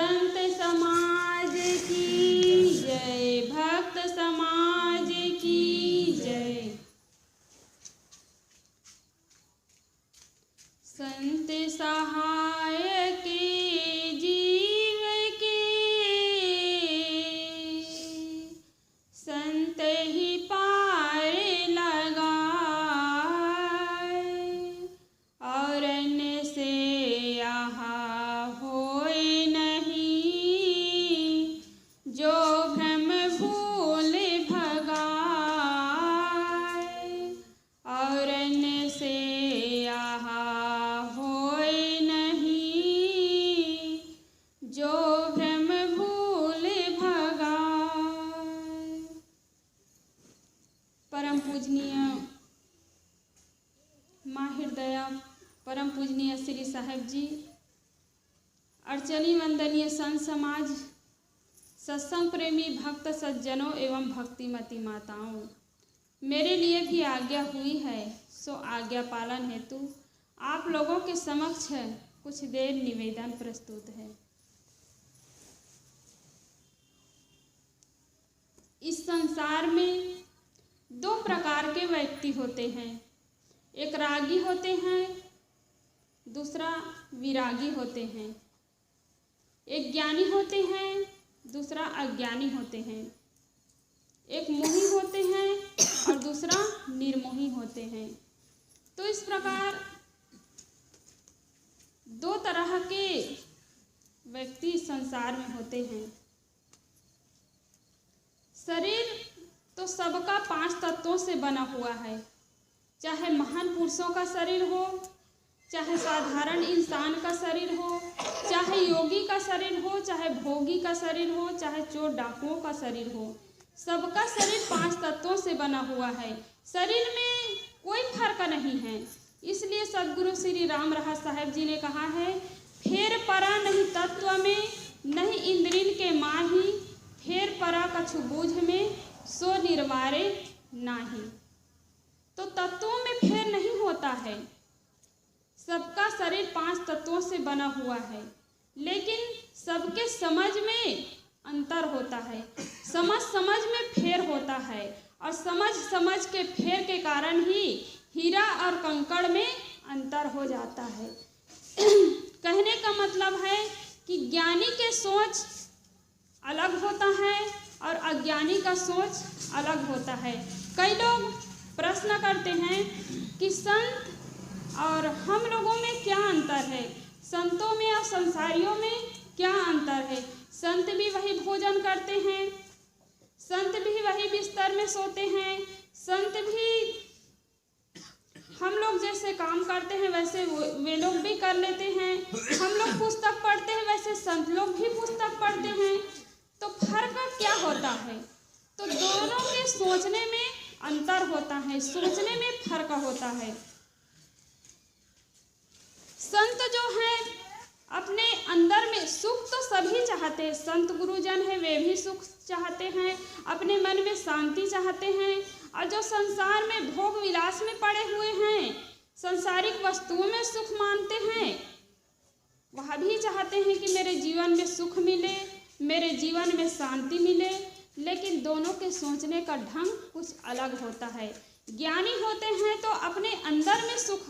संत समाज की जय, भक्त समाज की जय। संत सहाय के जीव के, संत ही पार लगाए, और अन्य से यहाँ होए नहीं, जो भ्रम भूल भगाए, और अन्य से यहाँ होए नहीं, जो भ्रम भूल भगाए। परम पूजनीय माँ हृदया परम पूजनीय श्री साहेब जी, अर्चनी वंदनीय संत समाज, सत्संग प्रेमी भक्त सज्जनों एवं भक्तिमती माताओं, मेरे लिए भी आज्ञा हुई है, सो आज्ञा पालन हेतु आप लोगों के समक्ष कुछ देर निवेदन प्रस्तुत है। इस संसार में दो प्रकार के व्यक्ति होते हैं, एक रागी होते हैं, दूसरा विरागी होते हैं। एक ज्ञानी होते हैं, दूसरा अज्ञानी होते हैं। एक मोही होते हैं और दूसरा निर्मोही होते हैं। तो इस प्रकार दो तरह के व्यक्ति संसार में होते हैं। शरीर तो सबका 5 तत्वों से बना हुआ है, चाहे महान पुरुषों का शरीर हो, चाहे साधारण इंसान का शरीर हो, चाहे योगी का शरीर हो, चाहे भोगी का शरीर हो, चाहे चोर डाकुओं का शरीर हो, सबका शरीर 5 तत्वों से बना हुआ है। शरीर में कोई फर्क नहीं है। इसलिए सद्गुरु श्री राम रहा साहेब जी ने कहा है, फेर परा नहीं तत्व में, नहीं इंद्रिन के माही, फेर परा कछु बूझ में, सो निर्वारे नाही। तो तत्वों में फेर नहीं होता है। सबका शरीर 5 तत्वों से बना हुआ है, लेकिन सबके समझ में अंतर होता है। समझ में फेर होता है, और समझ के फेर के कारण ही हीरा और कंकड़ में अंतर हो जाता है। कहने का मतलब है कि ज्ञानी के सोच अलग होता है और अज्ञानी का सोच अलग होता है। कई लोग प्रश्न करते हैं कि संत और हम लोगों में क्या अंतर है, संतों में और संसारियों में क्या अंतर है। संत भी वही भोजन करते हैं, संत भी वही बिस्तर में सोते हैं, संत भी हम लोग जैसे काम करते हैं वैसे वे लोग भी कर लेते हैं। हम लोग पुस्तक पढ़ते हैं वैसे संत लोग भी पुस्तक पढ़ते हैं। तो फर्क क्या होता है? तो दोनों के सोचने में अंतर होता है, सोचने में फर्क होता है। संत जो है अपने अंदर में सुख तो सभी चाहते हैं, संत गुरुजन है वे भी सुख चाहते हैं, अपने मन में शांति चाहते हैं। और जो संसार में भोग विलास में पड़े हुए हैं, संसारिक वस्तुओं में सुख मानते हैं, वह भी चाहते हैं कि मेरे जीवन में सुख मिले, मेरे जीवन में शांति मिले। लेकिन दोनों के सोचने का ढंग कुछ अलग होता है। ज्ञानी होते हैं तो अपने अंदर में सुख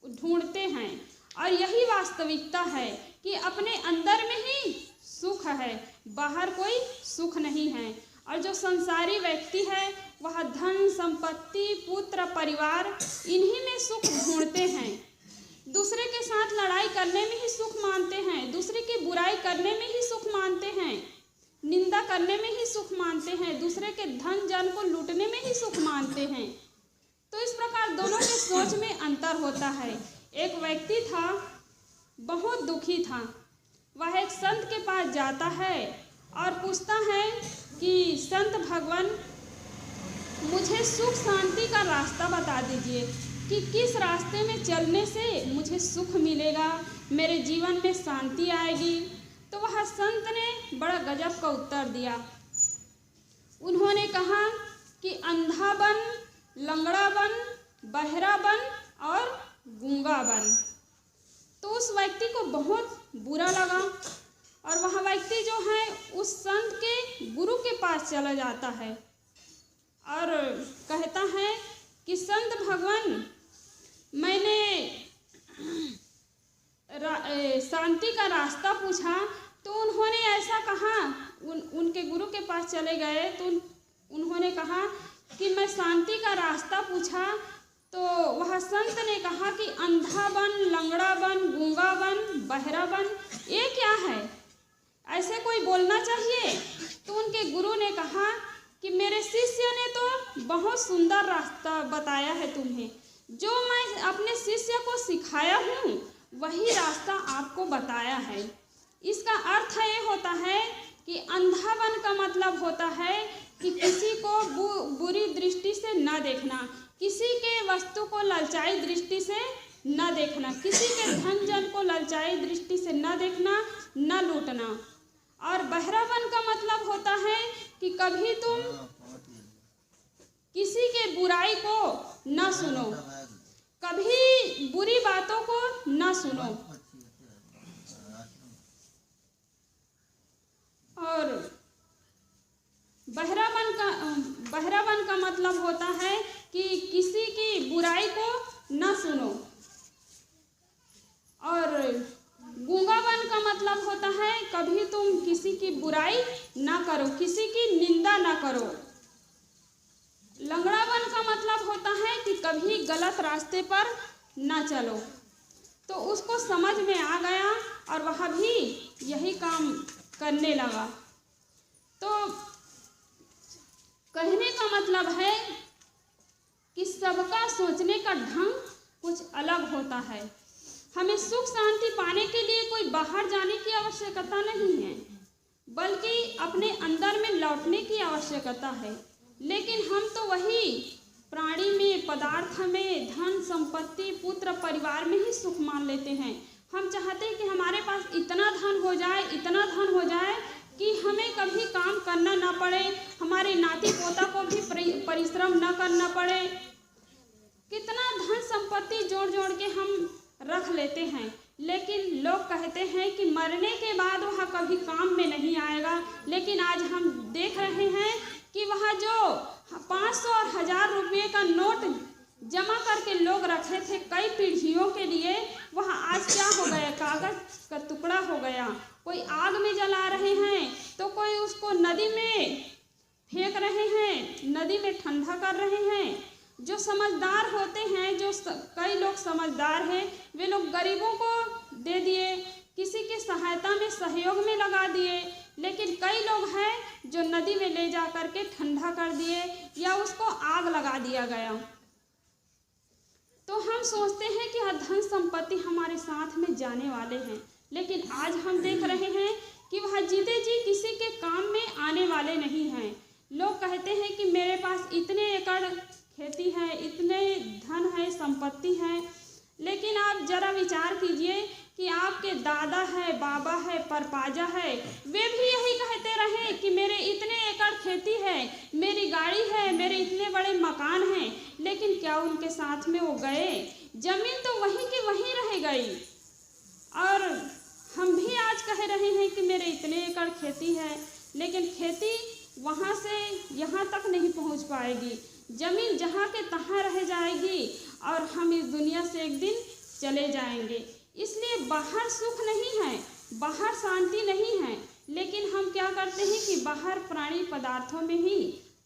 ढूंढते हैं, और यही वास्तविकता है कि अपने अंदर में ही सुख है, बाहर कोई सुख नहीं है। और जो संसारी व्यक्ति है वह धन संपत्ति पुत्र परिवार इन्हीं में सुख ढूंढते हैं। दूसरे के साथ लड़ाई करने में ही सुख मानते हैं, दूसरे की बुराई करने में ही सुख मानते हैं, निंदा करने में ही सुख मानते हैं, दूसरे के धन जन को लूटने में ही सुख मानते हैं। तो इस प्रकार दोनों के सोच में अंतर होता है। एक व्यक्ति था, बहुत दुखी था। वह एक संत के पास जाता है और पूछता है कि संत भगवान मुझे सुख शांति का रास्ता बता दीजिए कि किस रास्ते में चलने से मुझे सुख मिलेगा, मेरे जीवन में शांति आएगी। तो वह संत ने बड़ा गजब का उत्तर दिया। उन्होंने कहा कि अंधा बन, लंगड़ा बन, बहरा बन और गूंगा बन। तो उस व्यक्ति को बहुत बुरा लगा और वह पास चला जाता है और कहता है कि संत भगवान, मैंने शांति का रास्ता पूछा तो उन्होंने ऐसा कहा, उनके गुरु के पास चले गए तो उन्होंने कहा कि मैं शांति का रास्ता पूछा तो वह संत ने कहा कि अंधा बन, लंगड़ा बन, गूंगा बन, बहरा बन, ये क्या है, ऐसे कोई बोलना चाहिए। तो उनके गुरु ने कहा कि मेरे शिष्य ने तो बहुत सुंदर रास्ता बताया है तुम्हें, जो मैं अपने शिष्य को सिखाया हूँ वही रास्ता आपको बताया है। इसका अर्थ ये होता है कि अंधापन का मतलब होता है कि किसी को बुरी दृष्टि से न देखना, किसी के वस्तु को ललचाई दृष्टि से न देखना, किसी के धन जन को ललचाई दृष्टि से न देखना, न लूटना। और बहरापन का मतलब होता है कि कभी तुम किसी के बुराई को न सुनो, कभी बुरी बातों को न सुनो। और बहरापन का मतलब होता है कि किसी की बुराई को न सुनो। और गूंगापन का मतलब होता है कभी तुम किसी की बुराई ना करो, किसी की निंदा ना करो। लंगड़ापन का मतलब होता है कि कभी गलत रास्ते पर ना चलो। तो उसको समझ में आ गया और वह भी यही काम करने लगा। तो कहने का मतलब है कि सबका सोचने का ढंग कुछ अलग होता है। हमें सुख शांति पाने के लिए कोई बाहर जाने की आवश्यकता नहीं है, बल्कि अपने अंदर में लौटने की आवश्यकता है। लेकिन हम तो वही प्राणी में, पदार्थ में, धन संपत्ति, पुत्र परिवार में ही सुख मान लेते हैं। हम चाहते हैं कि हमारे पास इतना धन हो जाए, इतना धन हो जाए कि हमें कभी काम करना ना पड़े, हमारे नाती पोता को भी परिश्रम न करना पड़े। कितना धन संपत्ति जोड़ जोड़ के हम रख लेते हैं, लेकिन लोग कहते हैं कि मरने के बाद वह कभी काम में नहीं आएगा। लेकिन आज हम देख रहे हैं कि वह जो 500 और 1000 रुपये का नोट जमा करके लोग रखे थे कई पीढ़ियों के लिए, वह आज क्या हो गया, कागज का टुकड़ा हो गया। कोई आग में जला रहे हैं तो कोई उसको नदी में फेंक रहे हैं, नदी में ठंडा कर रहे हैं। जो समझदार होते हैं, जो कई लोग समझदार हैं, वे लोग गरीबों को दे दिए, किसी की सहायता में, सहयोग में लगा दिए। लेकिन कई लोग हैं जो नदी में ले जा कर के ठंडा कर दिए या उसको आग लगा दिया गया। तो हम सोचते हैं कि धन संपत्ति हमारे साथ में जाने वाले हैं, लेकिन आज हम देख रहे हैं कि वह जीते जी किसी के काम में आने वाले नहीं हैं। लोग कहते हैं कि मेरे पास इतने एकड़ खेती है, इतने धन है, संपत्ति है, लेकिन आप जरा विचार कीजिए कि आपके दादा है, बाबा है, परपाजा है, वे भी यही कहते रहे कि मेरे इतने एकड़ खेती है, मेरी गाड़ी है, मेरे इतने बड़े मकान हैं, लेकिन क्या उनके साथ में वो गए? जमीन तो वहीं की वहीं रह गई। और हम भी आज कह रहे हैं कि मेरे इतने एकड़ खेती है, लेकिन खेती वहाँ से यहाँ तक नहीं पहुँच पाएगी। जमीन जहाँ के तहाँ रह जाएगी और हम इस दुनिया से एक दिन चले जाएंगे। इसलिए बाहर सुख नहीं है, बाहर शांति नहीं है, लेकिन हम क्या करते हैं कि बाहर प्राणी पदार्थों में ही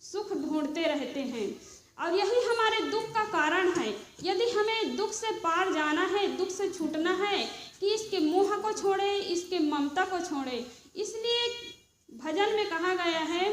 सुख ढूंढते रहते हैं। और यही हमारे दुख का कारण है। यदि हमें दुख से पार जाना है, दुख से छूटना है, कि इसके मोह को छोड़े, इसके ममता को छोड़े। इसलिए भजन में कहा गया है,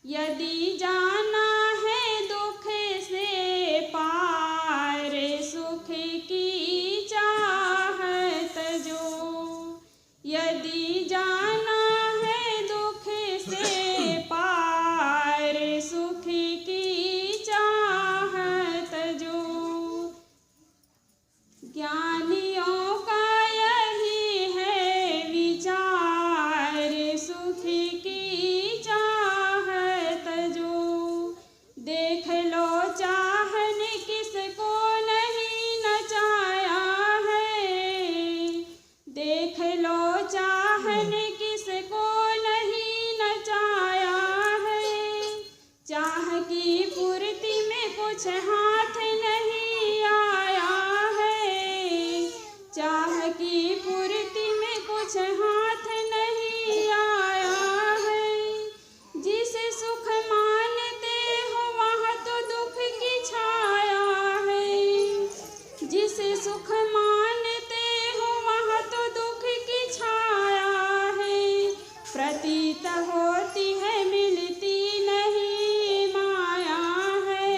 यदि जाना है दुख से पार, सुख की चाहत जो। यदि जाना है दुख से पार, सुख की चाहत जो। ज्ञानियों का यही है विचार, सुख की चाहत जो। देख लो चाहने किसको नहीं नचाया है, देख लो चाहने की कुछ हाथ नहीं आया है, चाह की पूर्ति में कुछ हाथ नहीं आया है। जिसे सुख मानते हो वहाँ तो दुख की छाया है, जिसे सुख मानते हो वहाँ तो दुख की छाया है। प्रतीत होती है मिलती नहीं माया है,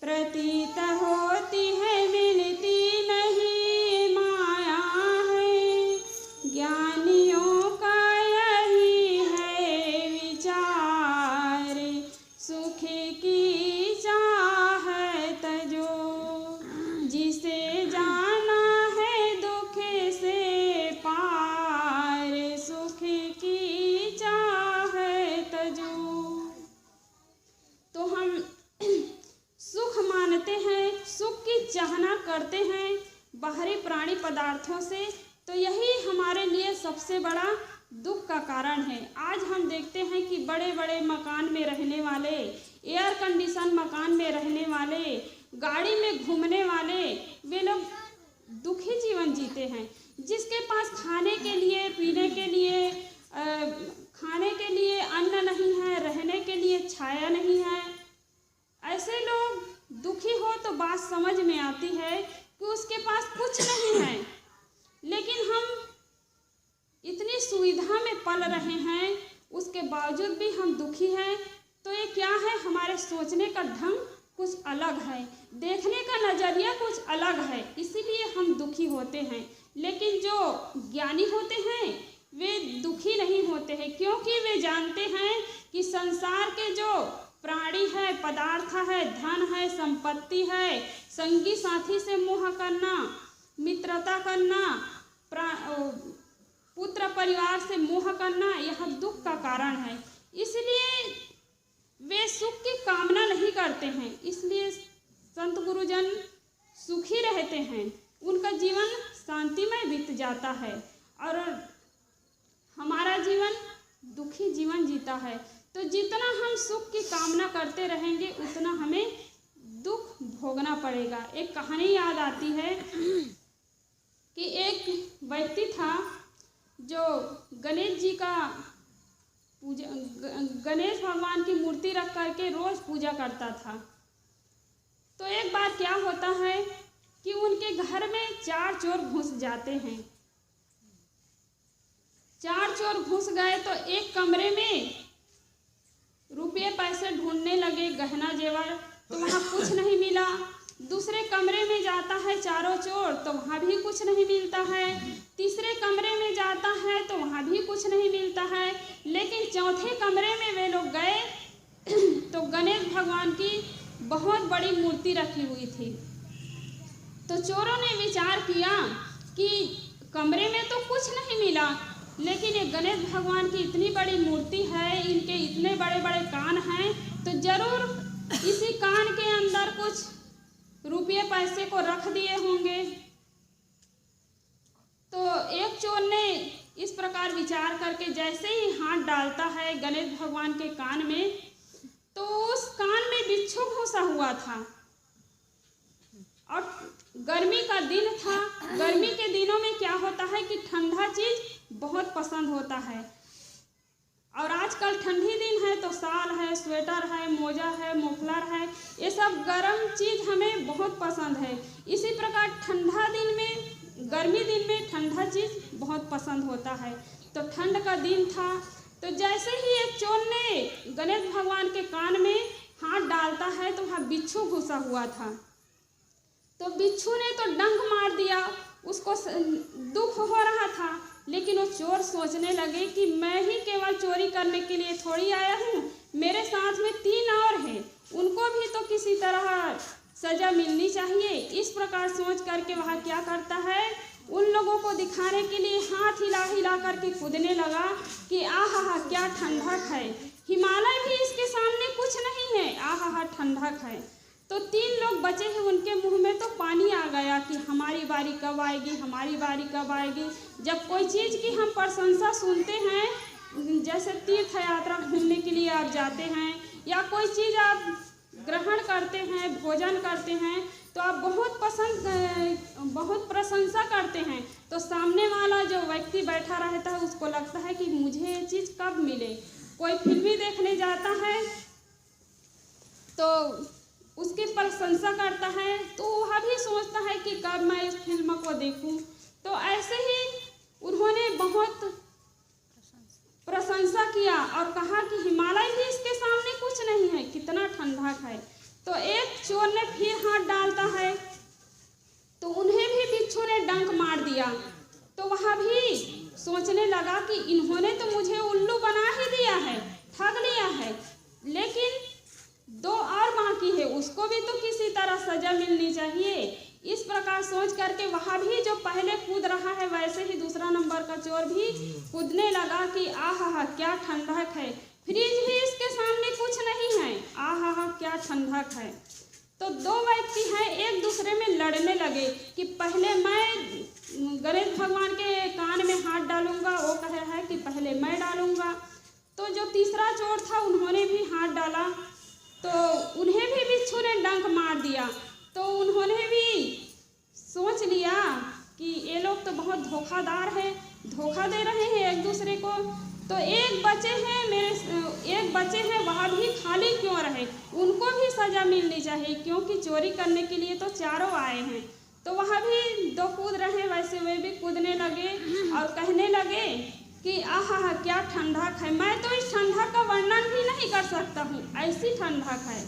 प्रतीत होती है मिलती नहीं माया है। ज्ञानियों का यही है विचार, सुख की चाहत जो, जिसे जाना है दुख से पार, सुख की चाहत जो। तो हम सुख मानते हैं, सुख की चाहना करते हैं बाहरी प्राणी पदार्थों से, तो यही हमारे लिए सबसे बड़ा दुख का कारण है। आज हम देखते हैं कि बड़े बड़े मकान में रहने वाले, एयर कंडीशन मकान में रहने वाले, गाड़ी में घूमने वाले, वे लोग दुखी जीवन जीते हैं। जिसके पास खाने के लिए, पीने के लिए, खाने के लिए अन्न नहीं है, रहने के लिए छाया नहीं है, ऐसे लोग दुखी हो तो बात समझ में आती है कि उसके पास कुछ नहीं है। लेकिन हम इतनी सुविधा में पल रहे हैं, उसके बावजूद भी हम दुखी हैं। तो ये क्या है? हमारे सोचने का ढंग कुछ अलग है, देखने का नज़रिया कुछ अलग है, इसीलिए हम दुखी होते हैं। लेकिन जो ज्ञानी होते हैं वे दुखी नहीं होते हैं, क्योंकि वे जानते हैं कि संसार के जो प्राणी है, पदार्थ है, धन है, संपत्ति है, संगी साथी से मोह करना, मित्रता करना, पुत्र परिवार से मोह करना, यह दुख का कारण है। इसलिए वे सुख की कामना नहीं करते हैं, इसलिए संत गुरुजन सुखी रहते हैं, उनका जीवन शांतिमय बीत जाता है और हमारा जीवन दुखी जीवन जीता है। तो जितना हम सुख की कामना करते रहेंगे उतना हमें दुख भोगना पड़ेगा। एक कहानी याद आती है कि एक व्यक्ति था जो गणेश जी का पूजा, गणेश भगवान की मूर्ति रख करके रोज पूजा करता था। तो एक बार क्या होता है कि उनके घर में 4 चोर घुस जाते हैं। 4 चोर घुस गए तो एक कमरे में रुपये पैसे ढूंढने लगे, गहना जेवर, तो वहाँ कुछ नहीं मिला। दूसरे कमरे में जाता है चारों चोर, तो वहाँ भी कुछ नहीं मिलता है। तीसरे कमरे में जाता है तो वहाँ भी कुछ नहीं मिलता है। लेकिन चौथे कमरे में वे लोग गए तो गणेश भगवान की बहुत बड़ी मूर्ति रखी हुई थी। तो चोरों ने विचार किया कि कमरे में तो कुछ नहीं मिला, लेकिन ये गणेश भगवान की इतनी बड़ी मूर्ति है, इनके इतने बड़े बड़े कान हैं, तो जरूर इसी कान के अंदर कुछ रुपये पैसे को रख दिए होंगे। तो एक चोर ने इस प्रकार विचार करके जैसे ही हाथ डालता है गणेश भगवान के कान में, तो उस कान में बिच्छू घुसा हुआ था और गर्मी का दिन था। गर्मी के दिनों में क्या होता है कि ठंडा चीज बहुत पसंद होता है, और आजकल ठंडी दिन है तो शाल है, स्वेटर है, मोजा है, मफलर है, ये सब गर्म चीज हमें बहुत पसंद है। इसी प्रकार ठंडा दिन में, गर्मी दिन में ठंडा चीज बहुत पसंद होता है। तो ठंड का दिन था, तो जैसे ही एक चोर ने गणेश भगवान के कान में हाथ डालता है तो वहाँ बिच्छू घुसा हुआ था। तो बिच्छू ने तो डंक मार दिया, उसको दुख हो रहा था। लेकिन वो चोर सोचने लगे कि मैं ही केवल चोरी करने के लिए थोड़ी आया हूँ, मेरे साथ में 3 और हैं, उनको भी तो किसी तरह सजा मिलनी चाहिए। इस प्रकार सोच करके वह क्या करता है, उन लोगों को दिखाने के लिए हाथ हिला हिला करके कूदने लगा कि आहा क्या ठंडक है, हिमालय भी इसके सामने कुछ नहीं है, आहा ठंडक है। तो 3 लोग बचे हैं, उनके मुंह में तो पानी आ गया कि हमारी बारी कब आएगी, हमारी बारी कब आएगी। जब कोई चीज़ की हम प्रशंसा सुनते हैं, जैसे तीर्थ यात्रा घूमने के लिए आप जाते हैं या कोई चीज़ आप ग्रहण करते हैं, भोजन करते हैं, तो आप बहुत प्रशंसा करते हैं, तो सामने वाला जो व्यक्ति बैठा रहता है उसको लगता है कि मुझे ये चीज़ कब मिले। कोई फिल्म देखने जाता है तो उसकी प्रशंसा करता है, तो वह भी सोचता है कि कब मैं इस फिल्म को देखूं। तो ऐसे ही उन्होंने बहुत प्रशंसा किया और कहा कि हिमालय भी इसके सामने कुछ नहीं है, कितना ठंडा है। तो एक चोर ने फिर हाथ डालता है, तो उन्हें भी बिच्छू ने डंक मार दिया। तो वह भी सोचने लगा कि इन्होंने तो मुझे उल्लू बना ही दिया है, ठग लिया है, लेकिन दो और बाकी है, उसको भी तो किसी तरह सजा मिलनी चाहिए। इस प्रकार सोच करके वह भी जो पहले कूद रहा है, वैसे ही दूसरा नंबर का चोर भी कूदने लगा कि आहा क्या ठंडक है, फ्रिज भी इसके सामने कुछ नहीं है, आहा क्या ठंडक है। तो दो व्यक्ति हैं, एक दूसरे में लड़ने लगे कि पहले मैं गणेश भगवान के कान में हाथ डालूंगा, वो कह रहा है कि पहले मैं डालूंगा। तो जो तीसरा चोर था उन्होंने भी हाथ डाला, तो उन्हें भी बिच्छू ने डंक मार दिया। तो उन्होंने भी सोच लिया कि ये लोग तो बहुत धोखादार हैं, धोखा दे रहे हैं एक दूसरे को। तो एक बचे हैं वह भी खाली क्यों रहे, उनको भी सजा मिलनी चाहिए, क्योंकि चोरी करने के लिए तो चारों आए हैं। तो वह भी दो कूद रहे, वैसे वे भी कूदने लगे और कहने लगे कि आहा क्या ठंडक है, मैं तो इस ठंडक का वर्णन भी नहीं कर सकता हूँ, ऐसी ठंडक है।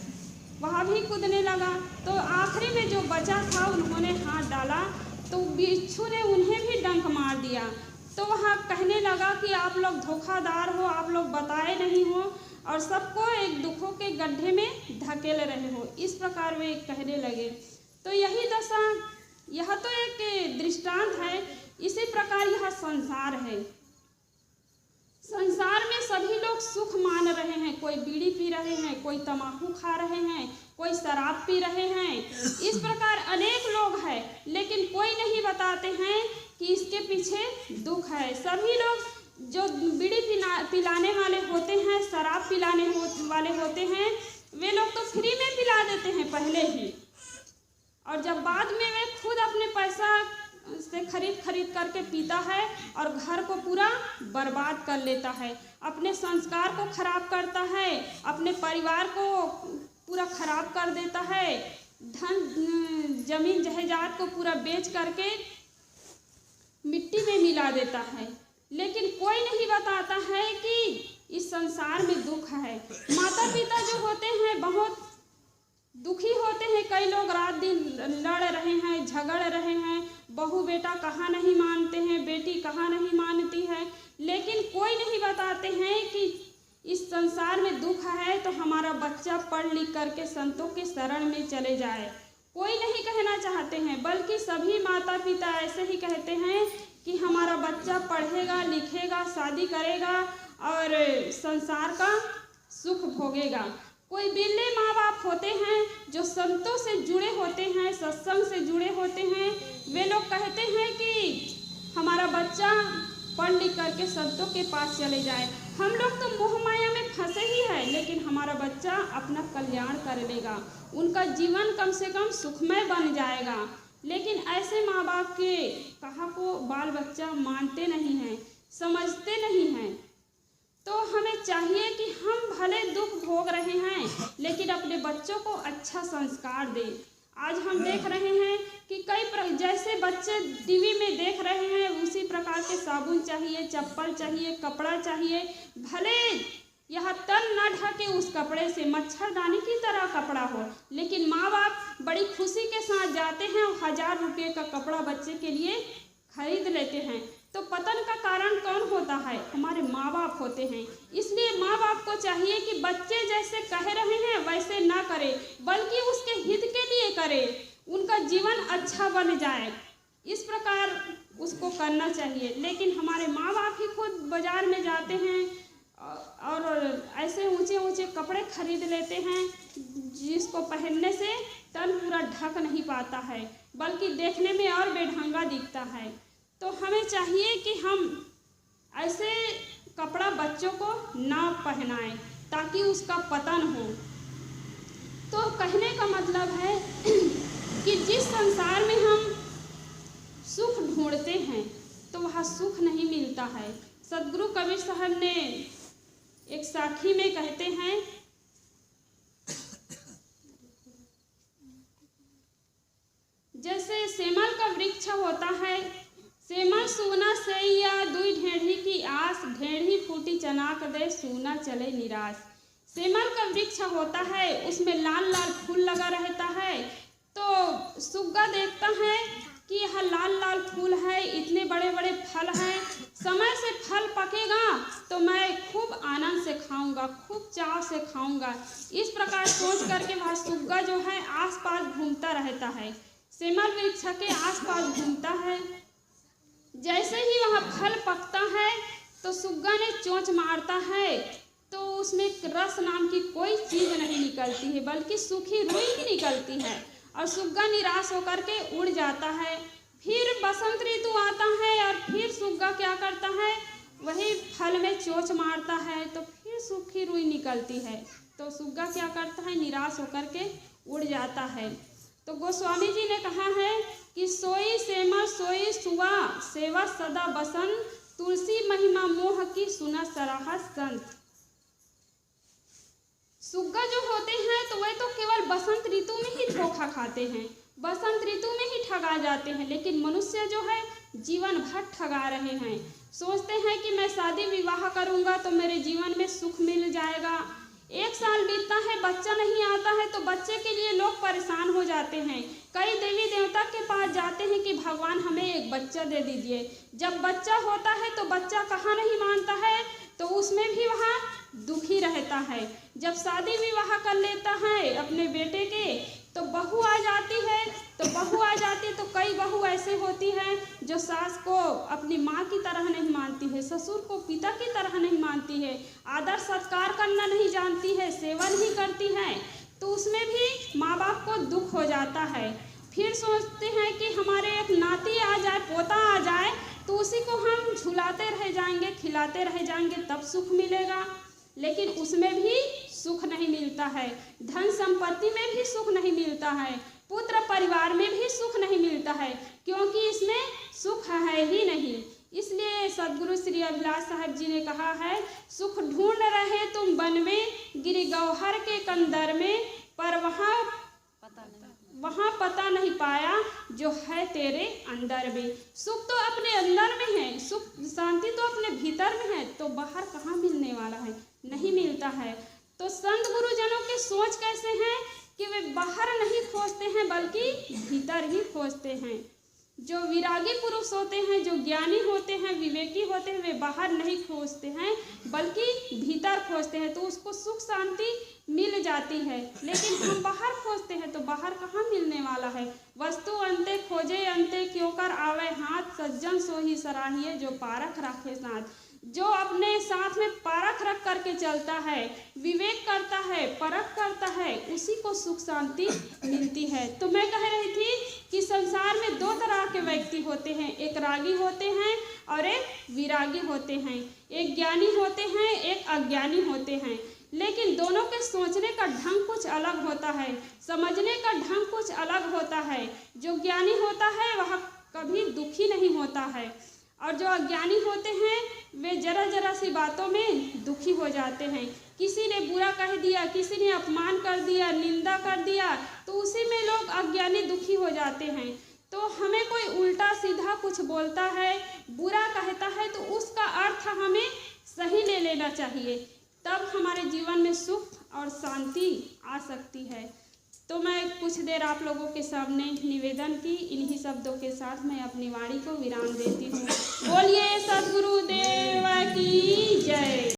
वह भी कूदने लगा। तो आखिरी में जो बचा था उन्होंने हाथ डाला, तो बिच्छू ने उन्हें भी डंक मार दिया। तो वह कहने लगा कि आप लोग धोखादार हो, आप लोग बताए नहीं हो और सबको एक दुखों के गड्ढे में धकेल रहे हो, इस प्रकार वे कहने लगे। तो यही दशा, यह तो एक दृष्टांत है। इसी प्रकार यह संसार है। संसार में सभी लोग सुख मान रहे हैं, कोई बीड़ी पी रहे हैं, कोई तम्बाकू खा रहे हैं, कोई शराब पी रहे हैं, इस प्रकार अनेक लोग हैं, लेकिन कोई नहीं बताते हैं कि इसके पीछे दुख है। सभी लोग जो बीड़ी पिलाने वाले होते हैं, शराब पिलाने वाले होते हैं, वे लोग तो फ्री में पिला देते हैं पहले ही, और जब बाद में वे खुद अपने पैसा से खरीद करके पीता है और घर को पूरा बर्बाद कर लेता है, अपने संस्कार को खराब करता है, अपने परिवार को पूरा खराब कर देता है, धन जमीन जायदाद को पूरा बेच करके मिट्टी में मिला देता है। लेकिन कोई नहीं बताता है कि इस संसार में दुख है। माता पिता जो होते हैं बहुत दुखी होते हैं, कई लोग रात दिन लड़ रहे हैं, झगड़ रहे हैं, बहू बेटा कहाँ नहीं मानते हैं, बेटी कहाँ नहीं मानती है, लेकिन कोई नहीं बताते हैं कि इस संसार में दुख है तो हमारा बच्चा पढ़ लिख करके संतों के शरण में चले जाए। कोई नहीं कहना चाहते हैं, बल्कि सभी माता पिता ऐसे ही कहते हैं कि हमारा बच्चा पढ़ेगा लिखेगा, शादी करेगा और संसार का सुख भोगेगा। कोई बिल्ले माँ बाप होते हैं जो संतों से जुड़े होते हैं, सत्संग से जुड़े होते हैं, वे लोग कहते हैं कि हमारा बच्चा पढ़ लिख करके संतों के पास चले जाए। हम लोग तो मोह माया में फंसे ही है, लेकिन हमारा बच्चा अपना कल्याण कर लेगा, उनका जीवन कम से कम सुखमय बन जाएगा। लेकिन ऐसे माँ बाप के कहा को बाल बच्चा मानते नहीं हैं, समझते नहीं हैं। तो हमें चाहिए कि हम भले दुख भोग रहे हैं, लेकिन अपने बच्चों को अच्छा संस्कार दें। आज हम देख रहे हैं कि जैसे बच्चे टीवी में देख रहे हैं, उसी प्रकार के साबुन चाहिए, चप्पल चाहिए, कपड़ा चाहिए, भले यह तन न ढके उस कपड़े से, मच्छरदानी की तरह कपड़ा हो, लेकिन माँ बाप बड़ी खुशी के साथ जाते हैं और 1000 रुपये का कपड़ा बच्चे के लिए खरीद लेते हैं। तो पतन का कारण कौन होता है? हमारे माँ बाप होते हैं। इसलिए माँ बाप को चाहिए कि बच्चे जैसे कह रहे हैं वैसे ना करें, बल्कि उसके हित के लिए करें, उनका जीवन अच्छा बन जाए, इस प्रकार उसको करना चाहिए। लेकिन हमारे माँ बाप ही खुद बाजार में जाते हैं और ऐसे ऊंचे ऊंचे कपड़े खरीद लेते हैं जिसको पहनने से तन पूरा ढक नहीं पाता है, बल्कि देखने में और बेढंगा दिखता है। तो हमें चाहिए कि हम ऐसे कपड़ा बच्चों को ना पहनाएं ताकि उसका पतन हो। तो कहने का मतलब है कि जिस संसार में हम सुख ढूंढते हैं तो वहाँ सुख नहीं मिलता है। सदगुरु कबीर साहब ने एक साखी में कहते हैं, जैसे सेमल का वृक्ष होता है, सेमल सूना सैया दुई ढेढ़ी की आस, ढेढ़ी फूटी चनाक दे सूना चले निराश। सेमल का वृक्ष होता है, उसमें लाल लाल फूल लगा रहता है। तो सुग्गा देखता है कि यह लाल लाल फूल है, इतने बड़े बड़े फल हैं, समय से फल पकेगा तो मैं खूब आनंद से खाऊंगा, खूब चाव से खाऊंगा। इस प्रकार सोच करके वह सुग्गा जो है आसपास घूमता रहता है, सेमल वृक्ष के आसपास घूमता है। जैसे ही वहाँ फल पकता है तो सुग्गा ने चोंच मारता है तो उसमें रस नाम की कोई चीज़ नहीं निकलती है, बल्कि सूखी रुई ही निकलती है और सुग्गा निराश होकर के उड़ जाता है। फिर बसंत ऋतु आता है और फिर सुग्गा क्या करता है, वही फल में चोंच मारता है तो फिर सूखी रुई निकलती है। तो सुग्गा क्या करता है, निराश होकर के उड़ जाता है। तो गोस्वामी जी ने कहा है कि सोई सेमल सोई सुआ, सेवा सदा बसंत, तुलसी महिमा मोह की सुना सराहा संत। सुग्गा जो होते हैं तो वे तो केवल बसंत ऋतु में ही धोखा खाते हैं, बसंत ऋतु में ही ठगा जाते हैं, लेकिन मनुष्य जो है जीवन भर ठगा रहे हैं। सोचते हैं कि मैं शादी विवाह करूंगा तो मेरे जीवन में सुख मिल जाएगा। एक साल बीतता है, बच्चा नहीं आता है तो बच्चे के लिए लोग परेशान हो जाते हैं। कई देवी देवता के पास जाते हैं कि भगवान हमें एक बच्चा दे दीजिए। जब बच्चा होता है तो बच्चा कहाँ नहीं मानता है, तो उसमें भी वहाँ दुखी रहता है। जब शादी विवाह कर लेता है अपने बेटे के तो बहू आ जाती है, तो कई बहू ऐसे होती हैं जो सास को अपनी माँ की तरह नहीं मानती है, ससुर को पिता की तरह नहीं मानती है, आदर सत्कार करना नहीं जानती है, सेवा नहीं करती है, तो उसमें भी माँ बाप को दुख हो जाता है। फिर सोचते हैं कि हमारे एक नाती आ जाए, पोता आ जाए तो उसी को हम झुलाते रह जाएंगे, खिलाते रह जाएंगे, तब सुख मिलेगा। लेकिन उसमें भी सुख नहीं मिलता है, धन संपत्ति में भी सुख नहीं मिलता है, पुत्र परिवार में भी सुख नहीं मिलता है, क्योंकि इसमें सुख है ही नहीं। इसलिए सदगुरु श्री अभिलाष साहब जी ने कहा है, सुख ढूंढ रहे तुम वन में, गिरी गौहर के कंदर में, पर वहाँ पता नहीं पाया जो है तेरे अंदर में। सुख तो अपने अंदर में है, सुख शांति तो अपने भीतर में है, तो बाहर कहाँ मिलने वाला है, नहीं मिलता है। तो संत गुरुजनों की सोच कैसे है कि वे बाहर नहीं खोजते हैं बल्कि भीतर ही खोजते हैं। जो विरागी पुरुष होते हैं, जो ज्ञानी होते हैं, विवेकी होते हैं, वे बाहर नहीं खोजते हैं बल्कि भीतर खोजते हैं, तो उसको सुख शांति मिल जाती है। लेकिन हम बाहर खोजते हैं तो बाहर कहाँ मिलने वाला है। वस्तु अंते खोजे अंते क्यों कर आवे हाथ, सज्जन सो ही सराहिए जो पारख राखे साथ। जो अपने साथ में पारख रख करके चलता है, विवेक करता है, परख करता है, उसी को सुख शांति मिलती है। तो मैं कह रही थी कि संसार में दो तरह के व्यक्ति होते हैं, एक रागी होते हैं और एक विरागी होते हैं, एक ज्ञानी होते हैं, एक अज्ञानी होते हैं। लेकिन दोनों के सोचने का ढंग कुछ अलग होता है, समझने का ढंग कुछ अलग होता है। जो ज्ञानी होता है वह कभी दुखी नहीं होता है, और जो अज्ञानी होते हैं वे जरा जरा सी बातों में दुखी हो जाते हैं। किसी ने बुरा कह दिया, किसी ने अपमान कर दिया, निंदा कर दिया, तो उसी में लोग अज्ञानी दुखी हो जाते हैं। तो हमें कोई उल्टा सीधा कुछ बोलता है, बुरा कहता है, तो उसका अर्थ हमें सही ले लेना चाहिए, तब हमारे जीवन में सुख और शांति आ सकती है। तो मैं कुछ देर आप लोगों के सामने निवेदन की, इन्हीं शब्दों के साथ मैं अपनी वाणी को विराम देती हूँ। बोलिए सद्गुरुदेव की जय।